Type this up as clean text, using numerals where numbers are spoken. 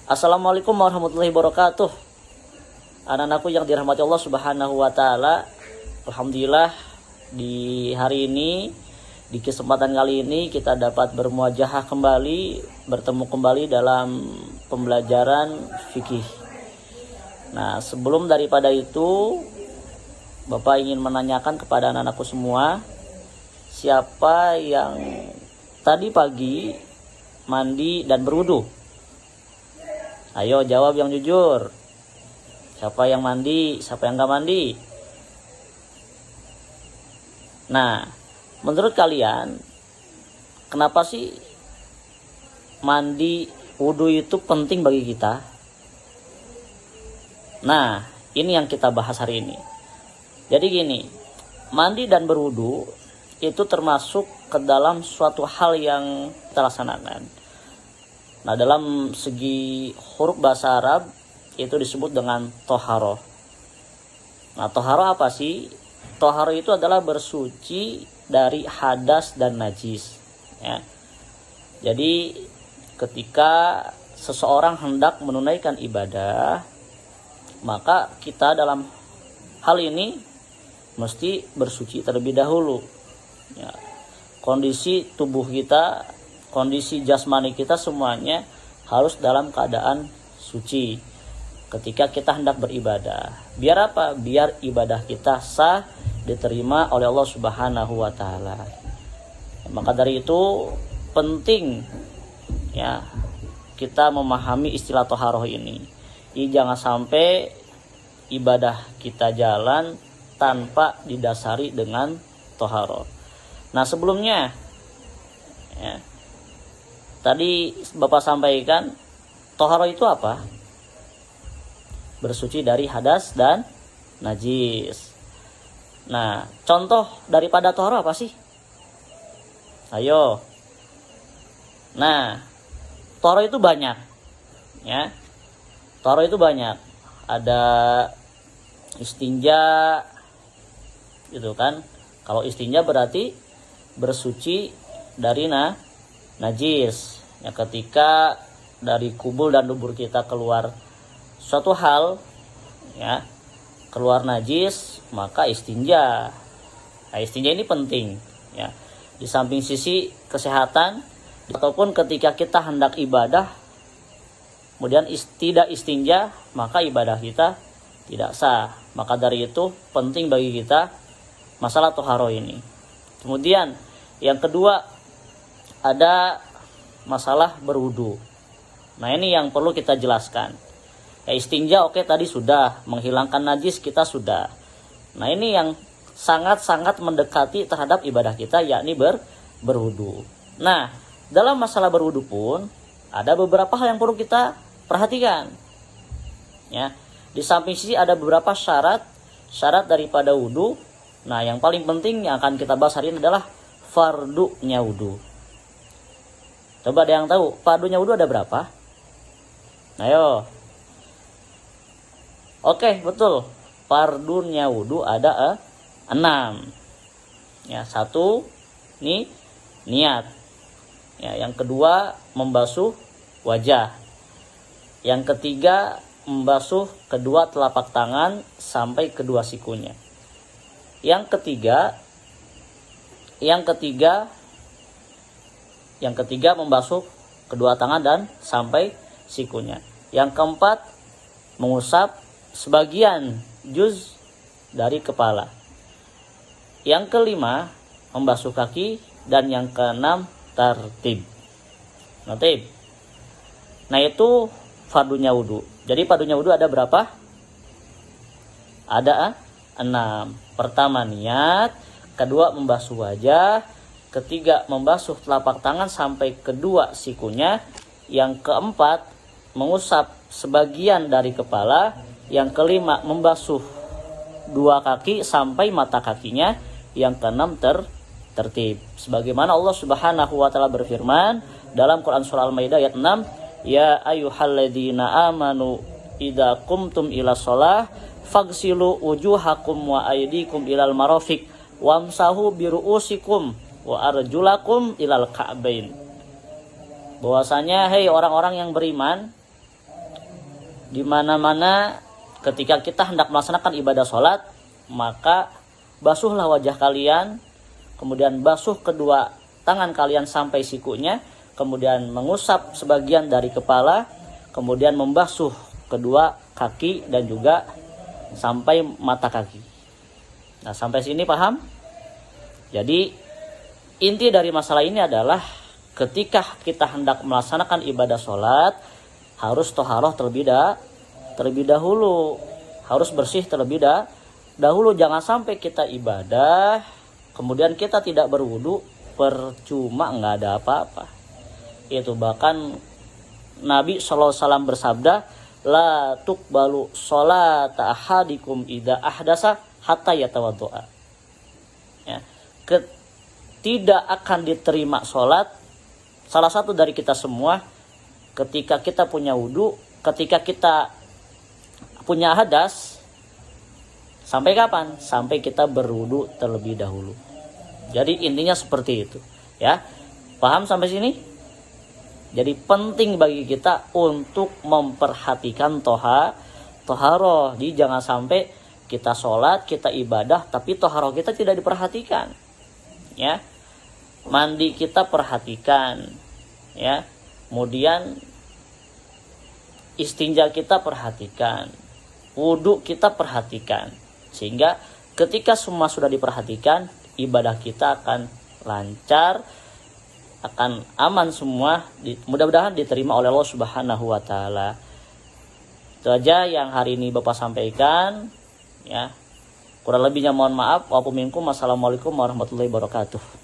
Assalamualaikum warahmatullahi wabarakatuh. Anak-anakku yang dirahmati Allah Subhanahu wa taala. Alhamdulillah di hari ini, di kesempatan kali ini kita dapat bermuajahah kembali, bertemu kembali dalam pembelajaran fikih. Nah, sebelum daripada itu, Bapak ingin menanyakan kepada anak-anakku semua, siapa yang tadi pagi mandi dan berwudu? Ayo jawab yang jujur. Siapa yang mandi, siapa yang gak mandi? Nah, menurut kalian, kenapa sih mandi wudu itu penting bagi kita? Nah, ini yang kita bahas hari ini. Jadi gini, mandi dan berwudu itu termasuk ke dalam suatu hal yang kita laksanakan. Nah, dalam segi huruf bahasa Arab itu disebut dengan toharoh. Nah, toharoh apa sih? Toharoh itu adalah bersuci dari hadas dan najis. Ya. Jadi ketika seseorang hendak menunaikan ibadah, maka kita dalam hal ini mesti bersuci terlebih dahulu. Ya. Kondisi tubuh kita, kondisi jasmani kita semuanya harus dalam keadaan suci ketika kita hendak beribadah. Biar apa? Biar ibadah kita sah, diterima oleh Allah Subhanahu wa taala. Maka dari itu penting ya kita memahami istilah toharoh ini. Jangan sampai ibadah kita jalan tanpa didasari dengan toharoh. Nah, sebelumnya ya, tadi Bapak sampaikan, toharoh itu apa? Bersuci dari hadas dan najis. Nah, contoh daripada toharoh apa sih? Ayo. Nah, toharoh itu banyak. Ya. Toharoh itu banyak. Ada istinja, gitu kan? Kalau istinja berarti bersuci dari najis. Ya, ketika dari kubul dan dubur kita keluar suatu hal, ya, keluar najis, maka istinja. Nah, istinja ini penting, ya. Di samping sisi kesehatan, ataupun ketika kita hendak ibadah, kemudian tidak istinja, maka ibadah kita tidak sah. Maka dari itu penting bagi kita masalah toharoh ini. Kemudian yang kedua, ada masalah berwudu. Nah, ini yang perlu kita jelaskan. Ya, istinja oke, tadi sudah, menghilangkan najis kita sudah. Nah, ini yang sangat-sangat mendekati terhadap ibadah kita, yakni berwudu. Nah, dalam masalah berwudu pun ada beberapa hal yang perlu kita perhatikan. Ya, di samping sisi ada beberapa syarat daripada wudu. Nah, yang paling penting yang akan kita bahas hari ini adalah fardunya wudu. Coba ada yang tahu fardunya wudu ada berapa? Ayo. Oke, betul. Fardunya wudu ada 6. Ya, 1 nih niat. Ya, yang kedua membasuh wajah. Yang ketiga membasuh kedua telapak tangan sampai kedua sikunya. Yang ketiga membasuh kedua tangan dan sampai sikunya. Yang keempat mengusap sebagian juz dari kepala. Yang kelima membasuh kaki, dan yang keenam tartib. Nah, itu fardunya wudu. Jadi fardunya wudu ada berapa? Ada 6. Pertama niat, kedua membasuh wajah, ketiga membasuh telapak tangan sampai kedua sikunya, yang keempat mengusap sebagian dari kepala, yang kelima membasuh dua kaki sampai mata kakinya, yang keenam tertib. Sebagaimana Allah Subhanahu wa taala berfirman dalam Quran surah Al-Maidah ayat 6, ya ayyuhalladzina amanu idza qumtum ila shalah fagsilu wujuhakum wa aydikum ilal marafiq wamsahu biru'usikum wa arjulakum ilal ka'bain. Bahwasanya hei orang-orang yang beriman, Di mana-mana ketika kita hendak melaksanakan ibadah sholat, maka basuhlah wajah kalian, kemudian basuh kedua tangan kalian sampai sikunya, kemudian mengusap sebagian dari kepala, kemudian membasuh kedua kaki dan juga sampai mata kaki. Nah, sampai sini paham? Jadi inti dari masalah ini adalah ketika kita hendak melaksanakan ibadah sholat, harus toharoh terlebih dahulu, harus bersih terlebih dahulu. Jangan sampai kita ibadah kemudian kita tidak berwudu, percuma, nggak ada apa-apa. Itu bahkan Nabi SAW bersabda, la tuqbalu sholata ahadikum idza ahdasa hatta yatawaddoa. Ya, tidak akan diterima sholat salah satu dari kita semua ketika kita punya wudu, ketika kita punya hadas. Sampai kapan? Sampai kita berwudu terlebih dahulu. Jadi intinya seperti itu, ya. Paham sampai sini? Jadi penting bagi kita untuk memperhatikan toharoh. Jadi jangan sampai kita sholat, kita ibadah, tapi toharoh kita tidak diperhatikan, ya. Mandi kita perhatikan, ya. Kemudian istinja kita perhatikan, wudu kita perhatikan, sehingga ketika semua sudah diperhatikan, ibadah kita akan lancar, akan aman semua, mudah-mudahan diterima oleh Allah Subhanahu wa taala. Itu aja yang hari ini Bapak sampaikan, ya. Kurang lebihnya mohon maaf. Wassalamualaikum warahmatullahi wabarakatuh.